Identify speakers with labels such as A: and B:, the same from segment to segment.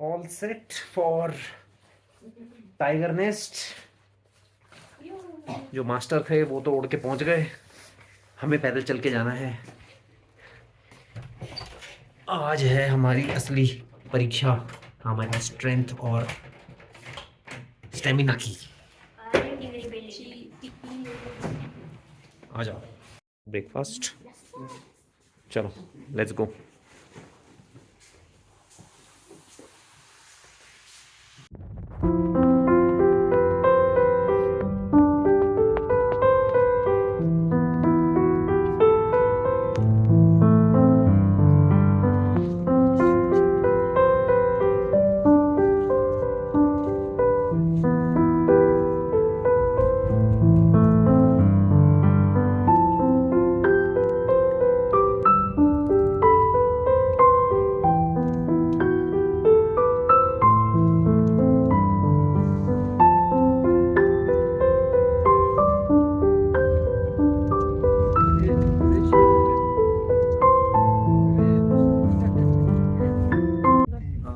A: All set for tiger nest. जो master थे वो तो उड़ के पहुंच गए, हमें पैदल चल के जाना है। आज है हमारी असली परीक्षा, हमारी स्ट्रेंथ और स्टेमिना की। आ जाओ, ब्रेकफास्ट, चलो लेट्स गो।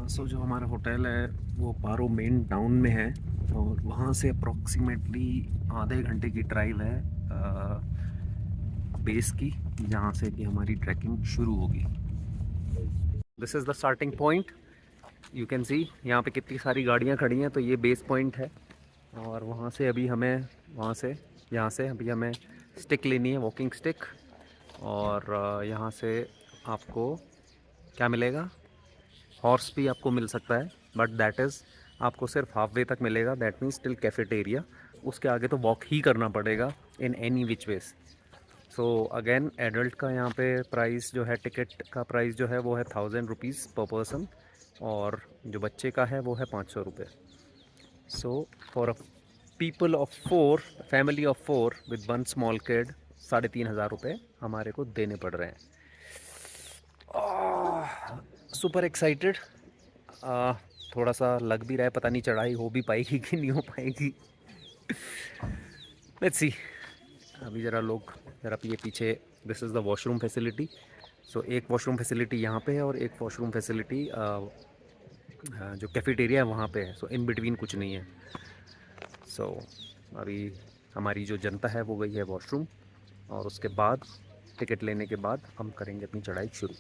A: सो जो हमारा होटल है वो पारो मेन टाउन में है और वहाँ से अप्रॉक्सीमेटली आधे घंटे की ड्राइव है बेस की, जहाँ से कि हमारी ट्रैकिंग शुरू होगी। This is the starting point. You can see यहाँ पे कितनी सारी गाड़ियाँ खड़ी हैं, तो ये बेस पॉइंट है। और वहाँ से अभी हमें यहाँ से अभी हमें स्टिक लेनी है, वॉकिंग स्टिक। और यहाँ से आपको क्या मिलेगा, हॉर्स भी आपको मिल सकता है, बट दैट इज़ आपको सिर्फ हाफ वे तक मिलेगा, दैट मीन्स टिल कैफेटेरिया। उसके आगे तो वॉक ही करना पड़ेगा in any which ways. So again adult का यहाँ पे प्राइस जो है, टिकट का प्राइस जो है वो है 1000 रुपीज़ पर पर्सन, और जो बच्चे का है वो है 500 रुपये। So for a people of 4, family of 4 with 1 small kid, 3500 रुपये हमारे को देने पड़ रहे हैं। Super excited. थोड़ा सा लग भी रहा है, पता नहीं चढ़ाई हो भी पाएगी कि नहीं हो पाएगी। Let's see. अभी ज़रा ये पीछे, this is the washroom facility. So एक वॉशरूम फैसिलिटी यहाँ पे है और एक वॉशरूम फैसिलिटी जो कैफेटेरिया है वहाँ पे है। सो इन बिटवीन कुछ नहीं है। सो अभी हमारी जो जनता है वो गई है वॉशरूम, और उसके बाद टिकट लेने के बाद हम करेंगे अपनी चढ़ाई शुरू।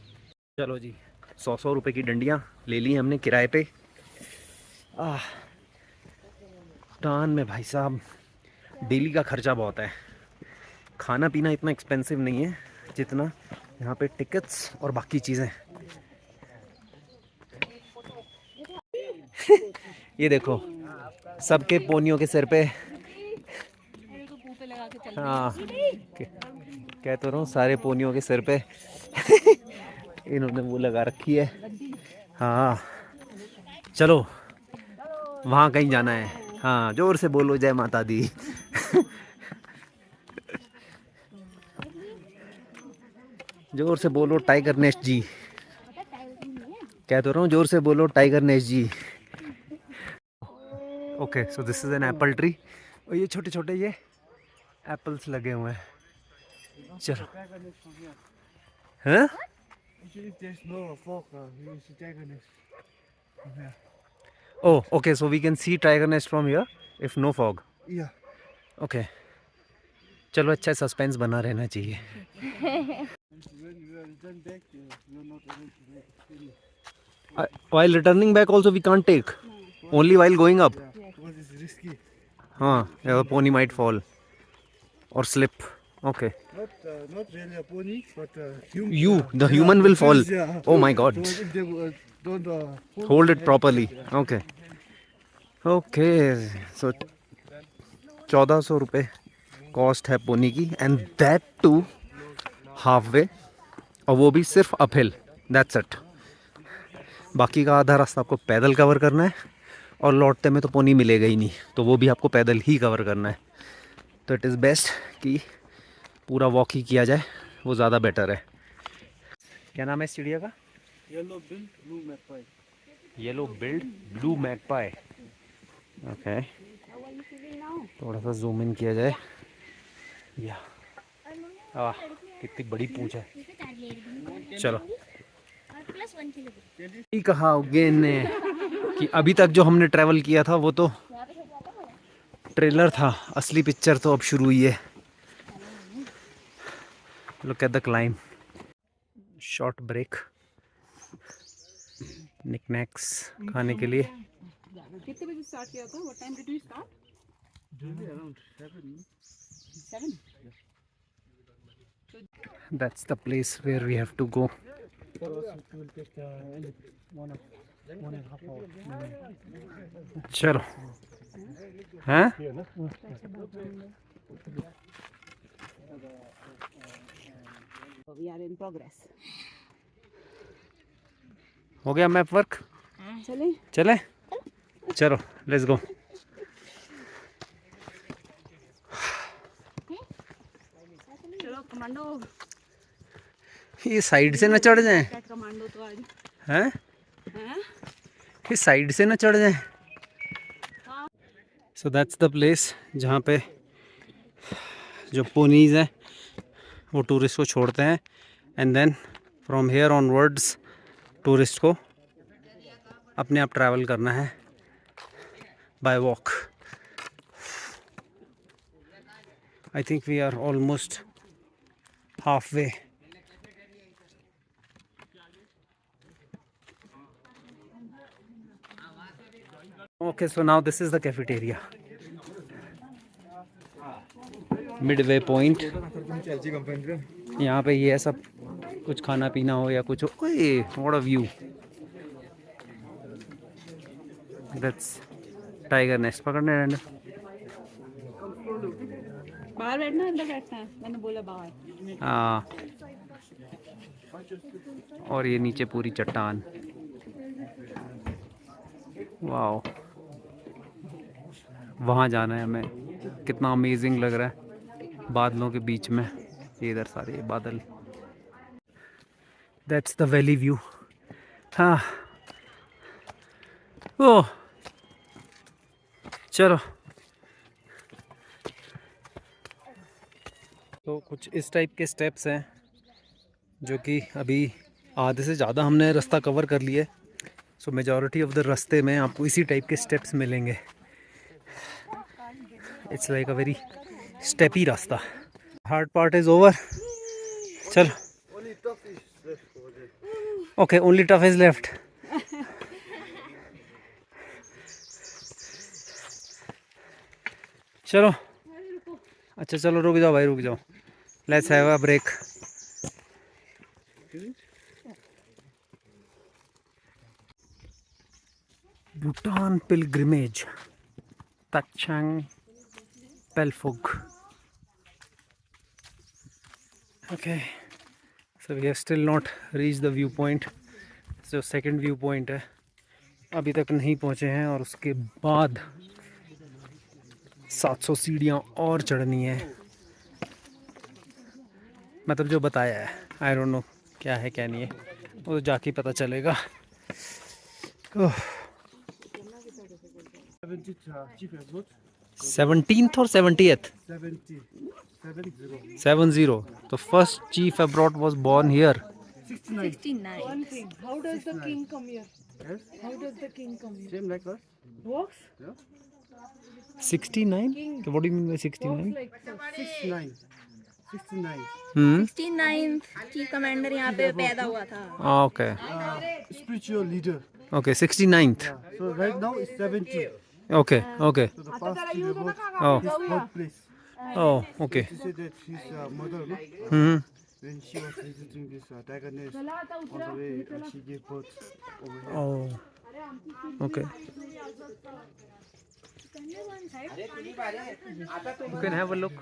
A: चलो जी, 100 रुपये की डंडियाँ ले ली हमने किराए पे। टान में भाई साहब डेली का खर्चा बहुत है। खाना पीना इतना एक्सपेंसिव नहीं है जितना यहाँ पे टिकट्स और बाकी चीज़ें। ये देखो, सबके पोनियों के सिर पे, हाँ कह तो रहा हूँ, सारे पोनियों के सिर पे इन्होंने वो लगा रखी है। हाँ चलो, वहाँ कहीं जाना है। हाँ जोर से बोलो जय माता दी। जोर से बोलो टाइगर नेस्ट जी। कह तो रहा हूँ, जोर से बोलो tiger nest ji. Okay, so this is an apple tree, और ये छोटे छोटे ये एप्पल्स लगे हुए हैं। चलो हाँ, oh okay, so we can see tiger nest from here if no fog.
B: Yeah.
A: Okay, चलो अच्छा सस्पेंस बना रहना चाहिए।
B: When we return back, we are not able to make any.
A: While returning back also we can't take, only while going up.
B: Yeah, because it's risky.
A: हाँ, the pony might fall or slip. Okay.
B: Not really a pony, but
A: The human will fall.
B: Yeah.
A: Oh my God.
B: So if they don't
A: Hold it properly. Okay. Okay. So 1400 रुपये cost है pony की, and that too half way, और वो भी सिर्फ uphill, that's it. बाकी का आधा रास्ता आपको पैदल कवर करना है, और लौटते में तो पोनी मिलेगा ही नहीं, तो वो भी आपको पैदल ही कवर करना है। तो इट इज़ बेस्ट कि पूरा वॉक ही किया जाए, वो ज़्यादा बेटर है। क्या नाम है इस चिड़िया का?
B: Yellow bill, blue magpie.
A: Yellow build blue magpie. Okay, थोड़ा सा जूम इन किया जाए। या कितनी बड़ी पूंछ है। चलो, कहा ने कि अभी तक जो हमने ट्रैवल किया था वो तो ट्रेलर था, असली पिक्चर तो अब शुरू हुई है। Look at the climb. Short break, knickknacks खाने के लिए।
C: कितने बजे स्टार्ट किया था? What time did we start?
B: Maybe around 7.
C: 7.
A: That's the place where we have to go.
B: For us, it will take 1.5 hours.
A: चलो हैं?
C: We are in progress.
A: हो गया मैप वर्क?
C: चले?
A: चले? चलो लेट्स गो।
C: चलो कमांडो।
A: ये साइड से ना चढ़ जाएं?
C: कमांडो तो आज
A: हैं?
C: हैं?
A: ये साइड से ना चढ़ जाएं? सो दैट्स द प्लेस जहाँ पे जो पोनीज हैं वो टूरिस्ट को छोड़ते हैं, and then from here onwards tourist को अपने आप ट्रैवल करना है by walk. I think we are almost half way. Okay, so now this is the cafeteria. Midway point. यहाँ पे ये सब कुछ खाना पीना हो या कुछ हो। ओए, what a view. That's tiger nest. पकड़ने रहना।
C: बाहर बैठना अंदर बैठना है? मैंने बोला बाहर।
A: हाँ। और ये नीचे पूरी चट्टान। वाओ, वहाँ जाना है हमें। कितना अमेजिंग लग रहा है बादलों के बीच में। ये इधर सारे बादल। That's the valley view. हाँ, ओ चलो। तो कुछ इस टाइप के स्टेप्स हैं जो कि अभी आधे से ज़्यादा हमने रास्ता कवर कर लिया है। सो मेजॉरिटी ऑफ द रास्ते में आपको इसी टाइप के स्टेप्स मिलेंगे। It's like a very steppy रास्ता। Hard part is over. चलो, okay, only tough is left. चलो, अच्छा चलो रुक जाओ भाई, रुक जाओ। Let's have a break. Bhutan pilgrimage, Tachang Pelphog. Okay, so we have still not reached the viewpoint. जो सेकंड व्यू पॉइंट है अभी तक नहीं पहुँचे हैं, और उसके बाद 700 सीढ़ियाँ और चढ़नी है। मतलब जो बताया है, आई डोंट नो क्या है क्या नहीं है, वो जाके पता चलेगा। 17th or 70th? 70. The first chief abroad was born here.
C: 69.
D: One thing. How does the king come here?
B: Yes,
D: How does the king come here?
B: same like us.
D: Walks?
A: 69? What do you mean by 69?
D: Like so.
B: 69. 69.
C: 69th chief commander यहाँ पे पैदा हुआ था।
A: Okay.
B: Spiritual leader.
A: Okay, 69th.
B: Yeah. So right now it's 70.
A: Okay, okay.
B: So the past chief about
A: Oh,
B: his birthplace.
A: oh, okay.
B: She said that his mother, no?
A: Hmm.
B: When she was visiting this tiger nest, on the way she gave birth over here.
A: Oh, okay. You can have a look.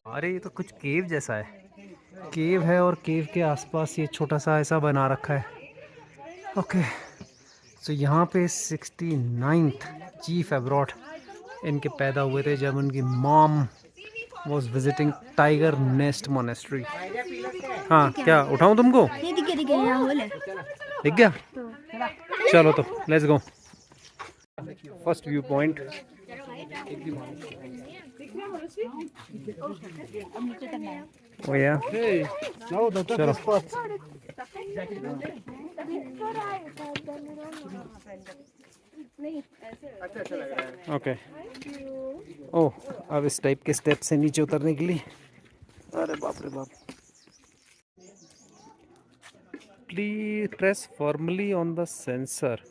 A: अरे ये तो कुछ केव जैसा है। केव है और केव के आसपास ये छोटा सा ऐसा बना रखा है। ओके, सो यहाँ पे 69th चीफ एब्रॉड इनके पैदा हुए थे जब उनकी mom was visiting tiger nest monastery. हाँ, क्या उठाऊँ तुमको? दिख गया? चलो तो let's go. First view point. Oh yeah.
B: Hey, now the toughest part.
A: Okay. Oh, अब इस टाइप के स्टेप से नीचे उतरने के लिए, अरे बाप रे बाप। Please press firmly on the sensor.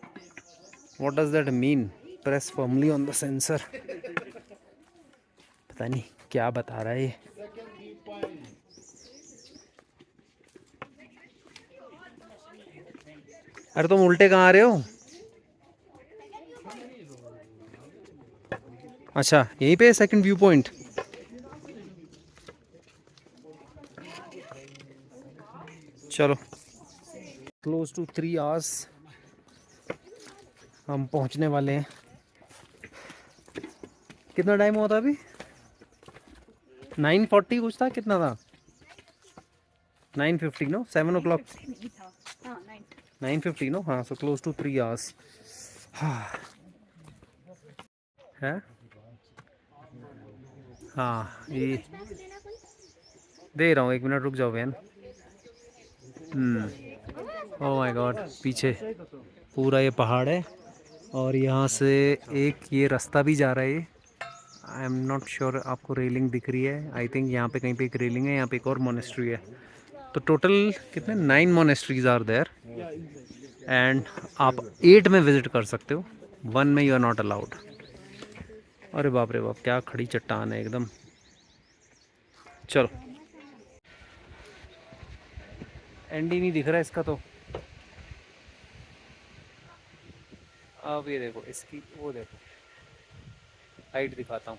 A: What does that mean, press firmly on the sensor? पता नहीं क्या बता रहा है ये। अरे तुम उल्टे कहाँ आ रहे हो? अच्छा, यहीं पे सेकंड व्यू पॉइंट। चलो, क्लोज टू 3 आवर्स हम पहुंचने वाले हैं। कितना टाइम हुआ था अभी? 9:40 कुछ था, कितना था? 9:50 नो, 7 o'clock। 9:50 नो, हाँ। So close to 3 hours. हाँ है, हाँ ये दे रहा हूँ। 1 मिनट रुक जाओ बहन। ओह माय गॉड, पीछे पूरा ये पहाड़ है और यहाँ से एक ये रास्ता भी जा रहा है। आई एम नॉट श्योर आपको रेलिंग दिख रही है। आई थिंक यहाँ पे कहीं पे एक रेलिंग है, यहाँ पे एक और मोनेस्ट्री है। तो टोटल कितने 9 मोनेस्ट्रीज आर देयर एंड आप 8 में विजिट कर सकते हो, 1 में यू आर नॉट अलाउड। अरे बाप रे बाप, क्या खड़ी चट्टान है एकदम। चलो, एंड ही नहीं दिख रहा इसका। तो अब ये देखो इसकी, वो देखो हाइट दिखाता हूँ।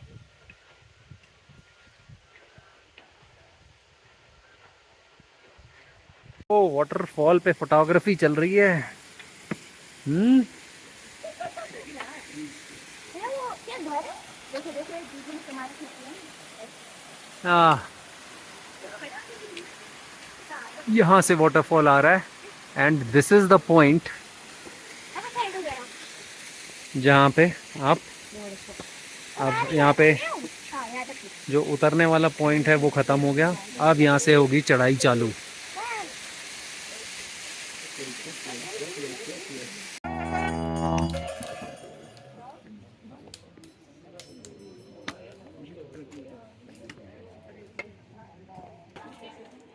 A: ओ, वाटरफॉल पे फोटोग्राफी चल रही है। हाँ, यहाँ से वाटरफॉल आ रहा है and this is the point जहाँ पे आप, अब यहाँ पे जो उतरने वाला पॉइंट है वो ख़त्म हो गया। अब यहाँ से होगी चढ़ाई चालू।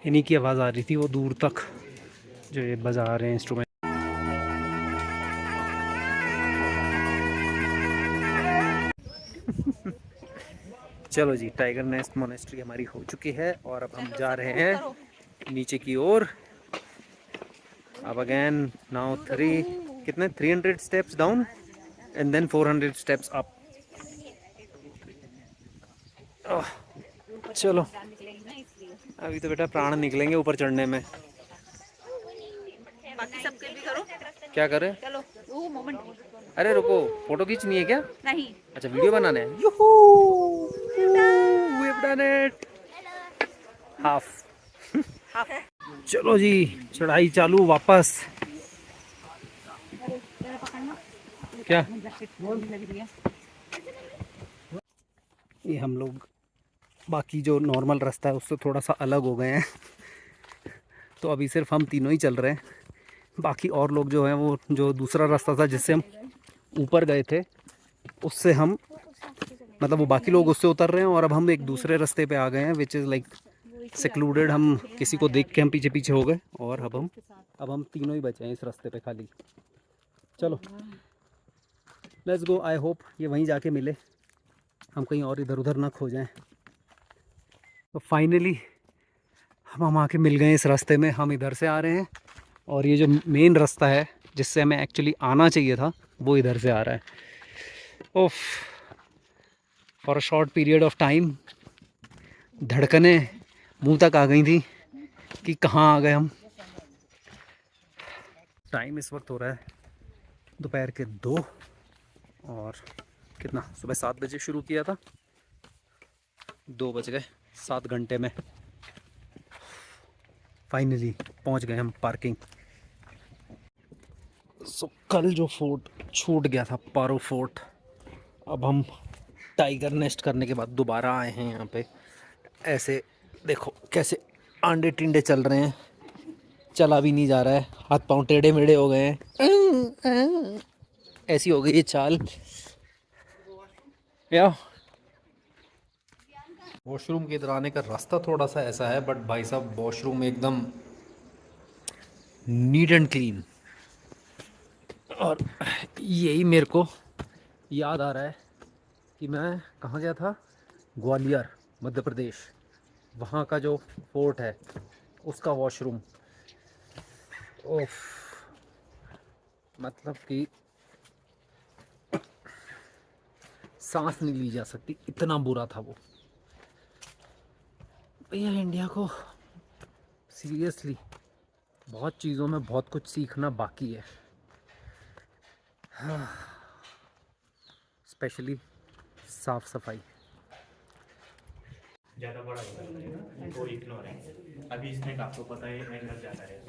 A: इन्हीं की आवाज़ आ रही थी वो दूर तक, जो ये बजा रहे हैं इंस्ट्रूमेंट। चलो जी, टाइगर नेस्ट मोनेस्ट्री हमारी हो चुकी है और अब हम जा रहे हैं नीचे की ओर। अब again now 300 steps down and then 400 steps up. चलो, अभी तो बेटा प्राण निकलेंगे ऊपर चढ़ने में।
C: बाकी सबके भी करो।
A: क्या करें?
C: चलो, वो मोमेंट।
A: अरे रुको, फोटो खींचनी है क्या?
C: नहीं।
A: अच्छा, वीडियो बनाना है। यूहू, we've done it। हाफ। चलो जी, चढ़ाई चालू वापस। क्या ये हम लोग बाकी जो नॉर्मल रास्ता है उससे थोड़ा सा अलग हो गए हैं। तो अभी सिर्फ हम तीनों ही चल रहे हैं। बाकी और लोग जो हैं, वो जो दूसरा रास्ता था जिससे हम ऊपर गए थे, उससे हम, मतलब वो बाकी लोग उससे उतर रहे हैं और अब हम एक दूसरे रास्ते पे आ गए हैं विच इज़ लाइक सेक्लूडेड। हम किसी को देख के हम पीछे पीछे हो गए और अब हम तीनों ही बचे हैं इस रास्ते पे खाली। चलो लेट्स गो। आई होप ये वहीं जाके मिले, हम कहीं और इधर उधर ना खो जाएं। तो फाइनली हम आके मिल गए इस रास्ते में। हम इधर से आ रहे हैं और ये जो मेन रास्ता है जिससे हमें एक्चुअली आना चाहिए था वो इधर से आ रहा है। ओफ, for a short period of time धड़कने मुंह तक आ गई थी कि कहाँ आ गए हम। टाइम इस वक्त हो रहा है दोपहर के 2 और कितना, सुबह 7 बजे शुरू किया था, 2 बज गए। 7 घंटे में फाइनली पहुंच गए हम पार्किंग। सो कल जो फोर्ट छूट गया था, पारो फोर्ट, अब हम टाइगर नेस्ट करने के बाद दोबारा आए हैं यहाँ पे। ऐसे देखो कैसे आंडे टिंडे चल रहे हैं चला भी नहीं जा रहा है, हाथ पांव टेढ़े मेढ़े हो गए हैं, ऐसी हो गई ये चाल। या वॉशरूम के इधर आने का रास्ता थोड़ा सा ऐसा है, बट भाई साहब वॉशरूम एकदम नीट एंड क्लीन। और यही मेरे को याद आ रहा है कि मैं कहाँ गया था, ग्वालियर मध्य प्रदेश, वहाँ का जो फोर्ट है उसका वॉशरूम, ओफ, मतलब कि सांस नहीं ली जा सकती, इतना बुरा था वो। भैया इंडिया को सीरियसली बहुत चीज़ों में बहुत कुछ सीखना बाकी है, स्पेशली साफ सफाई।
E: ज़्यादा बड़ा होता है वो इग्नोर है। अभी इसमें आपको पता है एंगल ज़्यादा है।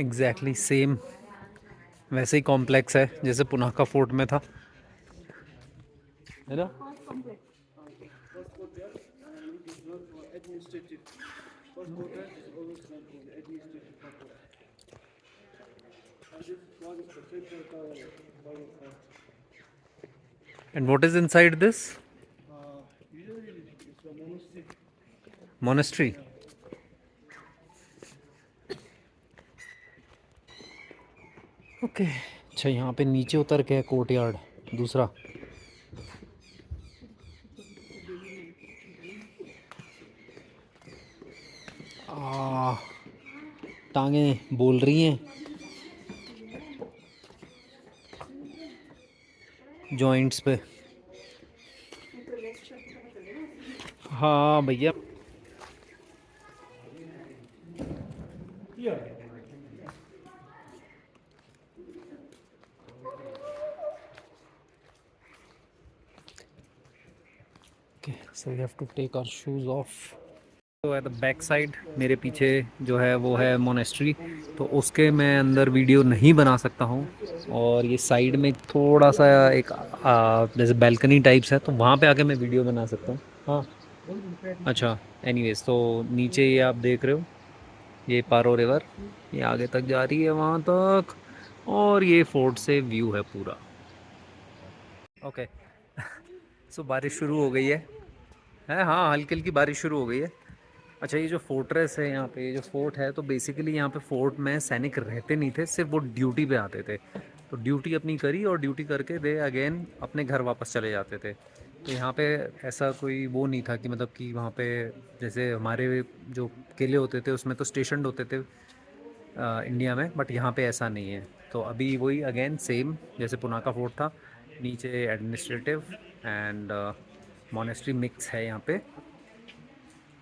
A: एग्जैक्टली सेम वैसे ही कॉम्प्लेक्स है जैसे पुनाका फोर्ट में था, है ना।
B: Administrative. First quarter is always known for the administrative purpose. And this one is the central tower.
A: And what is inside this
B: Usually it's a monastery.
A: Monastery? Okay, अच्छा यहाँ पे नीचे उतर के कोर्टयार्ड दूसरा। टांगें बोल रही हैं, जॉइंट्स पे। हाँ भैया, okay, so we have to take our shoes off. तो एट द बैक साइड मेरे पीछे जो है वो है मोनेस्ट्री, तो उसके मैं अंदर वीडियो नहीं बना सकता हूँ। और ये साइड में थोड़ा सा एक जैसे बैल्कनी टाइप्स है, तो वहाँ पे आके मैं वीडियो बना सकता हूँ। हाँ अच्छा, एनीवेज, तो नीचे ये आप देख रहे हो, ये पारो रिवर, ये आगे तक जा रही है वहाँ तक, और ये फोर्ट से व्यू है पूरा। ओके सो बारिश शुरू हो गई है हाँ, हल्की हल्की बारिश शुरू हो गई है। अच्छा, ये जो फोर्ट्रेस है यहाँ पे, ये जो फोर्ट है, तो बेसिकली यहाँ पे फोर्ट में सैनिक रहते नहीं थे, सिर्फ वो ड्यूटी पे आते थे। तो ड्यूटी अपनी करी और ड्यूटी करके दे अगेन अपने घर वापस चले जाते थे। तो यहाँ पे ऐसा कोई वो नहीं था कि मतलब कि वहाँ पे जैसे हमारे जो किले होते थे उसमें तो स्टेशन होते थे इंडिया में, बट यहाँ पे ऐसा नहीं है। तो अभी वही अगेन सेम जैसे पुनाका फोर्ट था, नीचे एडमिनिस्ट्रेटिव एंड मोनेस्ट्री मिक्स है यहाँ पे।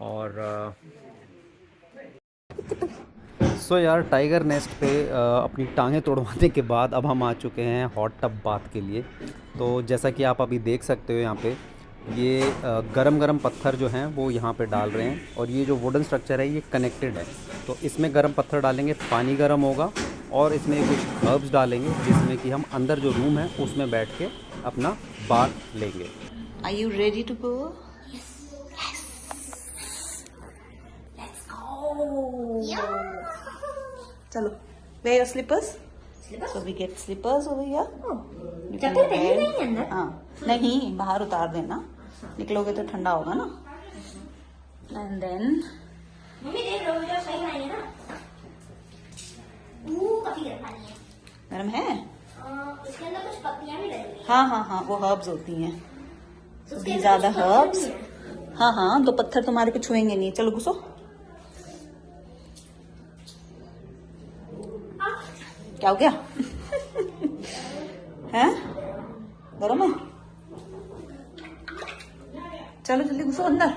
A: और सो यार, टाइगर नेस्ट पे अपनी टांगें तोड़वाने के बाद अब हम आ चुके हैं हॉट टब बाथ के लिए। तो जैसा कि आप अभी देख सकते हो यहाँ पे ये गरम गरम पत्थर जो हैं वो यहाँ पे डाल रहे हैं, और ये जो वुडन स्ट्रक्चर है ये कनेक्टेड है। तो इसमें गरम पत्थर डालेंगे, पानी गरम होगा, और इसमें कुछ हर्ब्स डालेंगे जिसमें कि हम अंदर जो रूम है उसमें बैठ के अपना बाथ लेंगे।
F: Are you ready to go? चलो, wear your slippers. So we get slippers over here. You can wear. हाँ, नहीं, बाहर उतार देना, निकलोगे तो ठंडा होगा ना। And then
G: मम्मी देख लो, मुझे सही नहीं है ना। काफी गर्म पानी है।
F: गर्म है?
G: इसके अंदर कुछ पत्तियां भी डली हैं।
F: हाँ हाँ हाँ, वो हर्ब्स होती हैं। So these are the herbs. हाँ हाँ, दो पत्थर तुम्हारे को छुएंगे नहीं। चलो घुसो। क्या हो गया? हैं? गरम है? चलो जल्दी घुसो अंदर।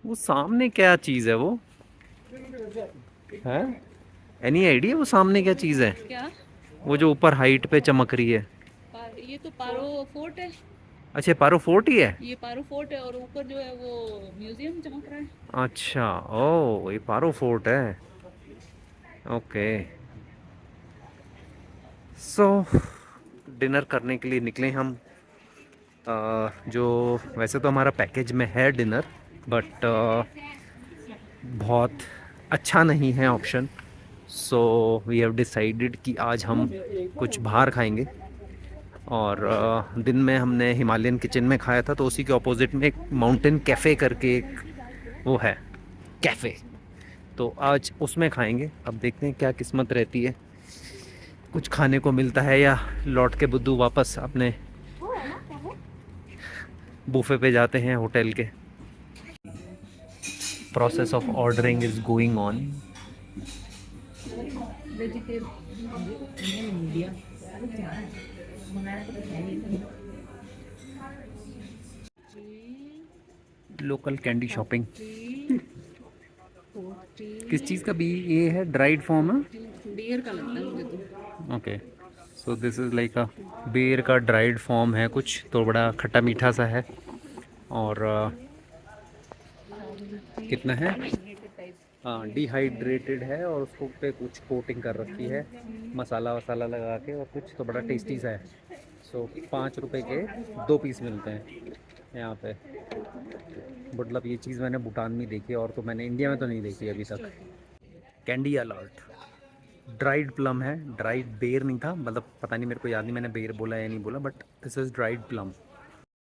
A: वो सामने क्या चीज़ है वो है? एनी आइडिया वो सामने क्या चीज़ है?
H: क्या?
A: वो जो ऊपर हाइट पे चमक रही है।
H: ये तो पारो फोर्ट है।
A: अच्छा, पारो फोर्ट ही है?
H: ये पारो फोर्ट है, और ऊपर जो है वो म्यूजियम चमक रहा है।
A: अच्छा, ओ ये पारो फोर्ट है। ओके, सो डिनर करने के लिए निकले हम जो वैसे तो हमारा पैकेज में है डिनर, बट बहुत अच्छा नहीं है option. So we have decided कि आज हम कुछ बाहर खाएंगे। और दिन में हमने हिमालयन किचन में खाया था, तो उसी के ऑपोजिट में एक माउंटेन कैफ़े करके एक वो है कैफ़े, तो आज उसमें खाएंगे। अब देखते हैं क्या किस्मत रहती है, कुछ खाने को मिलता है या लौट के बुद्धू वापस अपने बूफे पे जाते हैं होटल के। Process of ordering is going on. Local candy shopping. किस चीज़ का भी ये है? ड्राइड फॉर्म है,
H: बियर का लगता है मुझे तो।
A: Okay. So this is like अ बेर का ड्राइड फॉर्म है कुछ, तो बड़ा खट्टा मीठा सा है। और कितना है? हाँ, डिहाइड्रेटेड है और उसको पे कुछ कोटिंग कर रखी है मसाला वसाला लगा के, और कुछ तो बड़ा टेस्टी सा है। सो 5 रुपए के 2 पीस मिलते हैं यहाँ पे। मतलब ये चीज़ मैंने भूटान में देखी है, और तो मैंने इंडिया में तो नहीं देखी अभी तक। कैंडी अलर्ट, ड्राइड प्लम है, ड्राइड बेर नहीं था, मतलब पता नहीं, मेरे को याद नहीं मैंने बेर बोला या नहीं बोला, but this is dried plum.